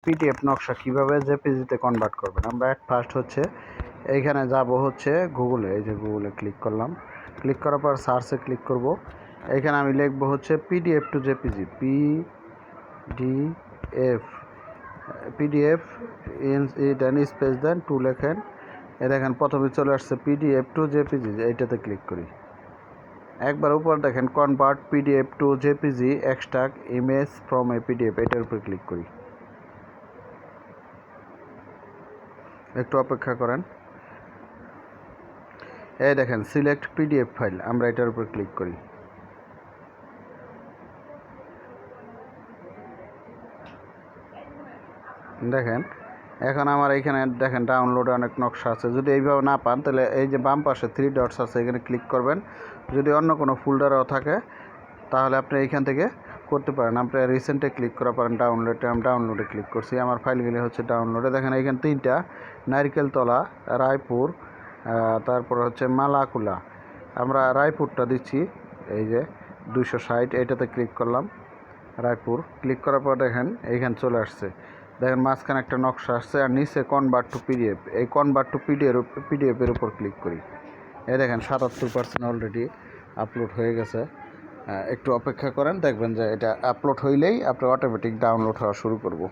PDF নকশা কিভাবে জেপিজিতে convert করবেন। আমরা ফার্স্ট হচ্ছে এইখানে যাব হচ্ছে গুগলে, এই যে গুগলে ক্লিক করলাম। ক্লিক করার পর সার্চে ক্লিক করব। এইখানে আমি লিখবো হচ্ছে PDF to JPG, PDF then space then to লেখেন। এ দেখেন প্রথমে চলে আসছে পিডিএফ টু জেপিজি, এইটাতে ক্লিক করি। একবার উপর দেখেন convert PDF to JPG extract image from a PDF, এটার উপর ক্লিক করি। একটু অপেক্ষা করেন। এই দেখেন সিলেক্ট পিডিএফ ফাইল, আমরা এটার উপর ক্লিক করি। দেখেন এখন আমার এইখানে দেখেন ডাউনলোডে অনেক নকশা আছে। যদি এইভাবে না পান তাহলে এই যে বাম পাশে 3 ডটস আছে, এখানে ক্লিক করবেন। যদি অন্য কোনো ফোল্ডারও থাকে তাহলে আপনি এইখান থেকে করতে পারেন। আপনি রিসেন্টে ক্লিক করা পারেন ডাউনলোডে। আমি ডাউনলোডে ক্লিক করছি, আমার ফাইলগুলি হচ্ছে ডাউনলোডে। দেখেন এইখানে 3টা, নারকেলতলা, রায়পুর, তারপর হচ্ছে মালাকুলা। আমরা রায়পুরটা দিচ্ছি, এই যে 260, এইটাতে ক্লিক করলাম। রায়পুর ক্লিক করার পর দেখেন এইখানে চলে আসছে। দেখেন মাঝখানে একটা নকশা আসছে আর নিচে কনভার্ট টু পিডিএফ। এই কনভার্ট টু পিডিএফের উপর ক্লিক করি। এই দেখেন 77% অলরেডি আপলোড হয়ে গেছে। একটু অপেক্ষা করেন, দেখবেন যে এটা আপলোড হইলেই আপনার অটোমেটিক ডাউনলোড হওয়া শুরু করব।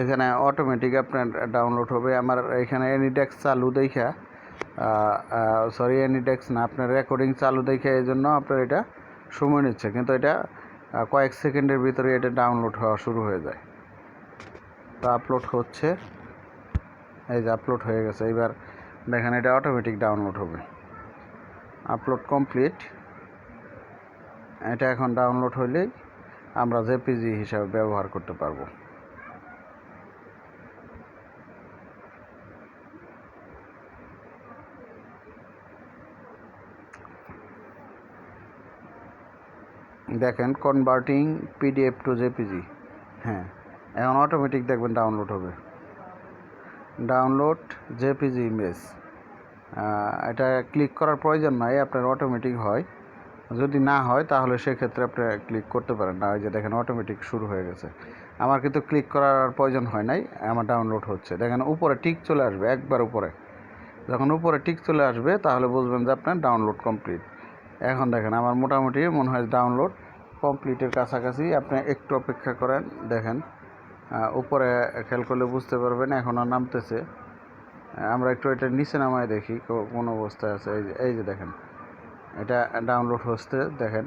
এখানে অটোমেটিক আপনার ডাউনলোড হবে। আমার এখানে এনিডেক্স চালু দেখা, এনিডেক্স না, আপনার রেকর্ডিং চালু দেখে এই জন্য আপনার এটা সময় নিচ্ছে, কিন্তু এটা কয়েক সেকেন্ডের ভিতরে এটা ডাউনলোড হওয়া শুরু হয়ে যায়। তো আপলোড হচ্ছে, এই যে আপলোড হয়ে গেছে। এবার দেখেন এটা অটোমেটিক ডাউনলোড হবে। Upload complete. এটা এখন ডাউনলোড হইলেই আমরা জেপিজি হিসাবে ব্যবহার করতে পারবো। দেখেন কনভার্টিং পিডিএফ টু জেপিজি, হ্যাঁ এখন অটোমেটিক দেখবেন ডাউনলোড হবে। ডাউনলোড জেপিজি ইমেজ, এটা ক্লিক করার প্রয়োজন নাই, আপনার অটোমেটিক হয়। যদি না হয় তাহলে সেক্ষেত্রে আপনি ক্লিক করতে পারেন না। ওই যে দেখেন অটোমেটিক শুরু হয়ে গেছে। আমার কিন্তু ক্লিক করার প্রয়োজন হয় নাই, আমার ডাউনলোড হচ্ছে। দেখেন উপরে টিক চলে আসবে, একবার উপরে যখন উপরে টিক চলে আসবে তাহলে বুঝবেন যে আপনার ডাউনলোড কমপ্লিট। এখন দেখেন আমার মোটামুটি মনে হয় ডাউনলোড কমপ্লিটের কাছাকাছি। আপনি একটু অপেক্ষা করেন, দেখেন উপরে খেয়াল করলে বুঝতে পারবেন এখনও নামতেছে। আমরা একটু এটা নিচে নামায় দেখি কোন অবস্থায় আছে। এই যে দেখেন এটা ডাউনলোড হচ্ছে। দেখেন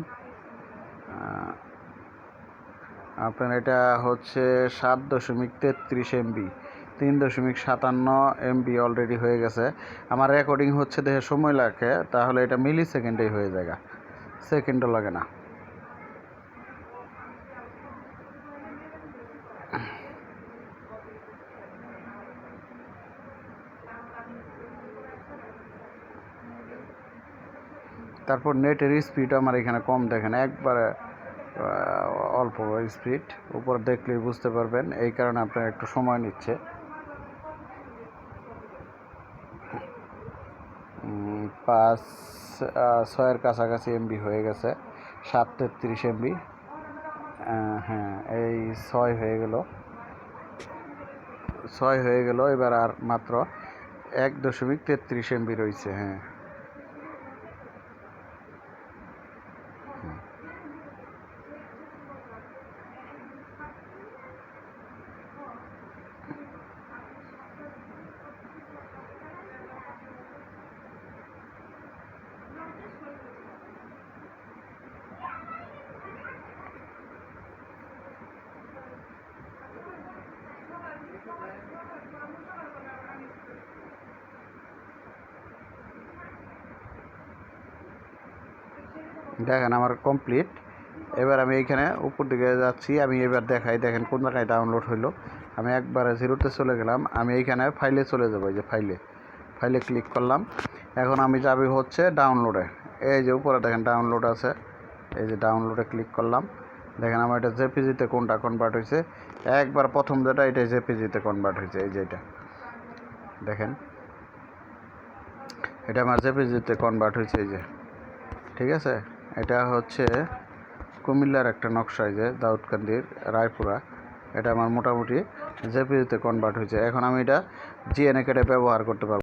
আপনার এটা হচ্ছে 7.33 MB, 3.57 MB অলরেডি হয়ে গেছে। আমার রেকর্ডিং হচ্ছে দেখে সময় লাগে, তাহলে এটা মিলি সেকেন্ডেই হয়ে যায়, সেকেন্ডও লাগে না। তারপর নেটের স্পিড আমার এখানে কম, দেখেন একবারে অল্প স্পিড। উপর দেখলেই বুঝতে পারবেন, এই কারণে আপনার একটু সময় নিচ্ছে। 5-6 কাছাকাছি MB হয়ে গেছে, 7.33 MB। হ্যাঁ এই 6 হয়ে গেল। এবার আর মাত্র 1.33 MB রয়েছে। হ্যাঁ দেখেন আমার কমপ্লিট। এবার আমি এইখানে উপর দিকে যাচ্ছি, আমি এবার দেখাই, দেখেন কোন জায়গায় ডাউনলোড হইলো। আমি একবারে জিরোতে চলে গেলাম। আমি এইখানে ফাইলে চলে যাবো, এই যে ফাইলে ক্লিক করলাম। এখন আমি যাবি হচ্ছে ডাউনলোডে। এই যে উপরে দেখেন ডাউনলোড আছে, এই যে ডাউনলোডে ক্লিক করলাম। দেখেন আমার এটা জেপিজিতে কোনটা কনভার্ট হয়েছে, একবার প্রথম যেটা এটা জেপিজিতে কনভার্ট হয়েছে। এই যে এটা দেখেন, এটা আমার জেপিজিতে কনভার্ট হয়েছে। এই যে ঠিক আছে, এটা হচ্ছে কুমিল্লার একটা নকশা, এই যে দাউদকান্দির রায়পুরা। এটা আমার মোটামুটি জেপিজিতে কনভার্ট হয়েছে। এখন আমি এটা জিএনএ কেটে ব্যবহার করতে পারবো।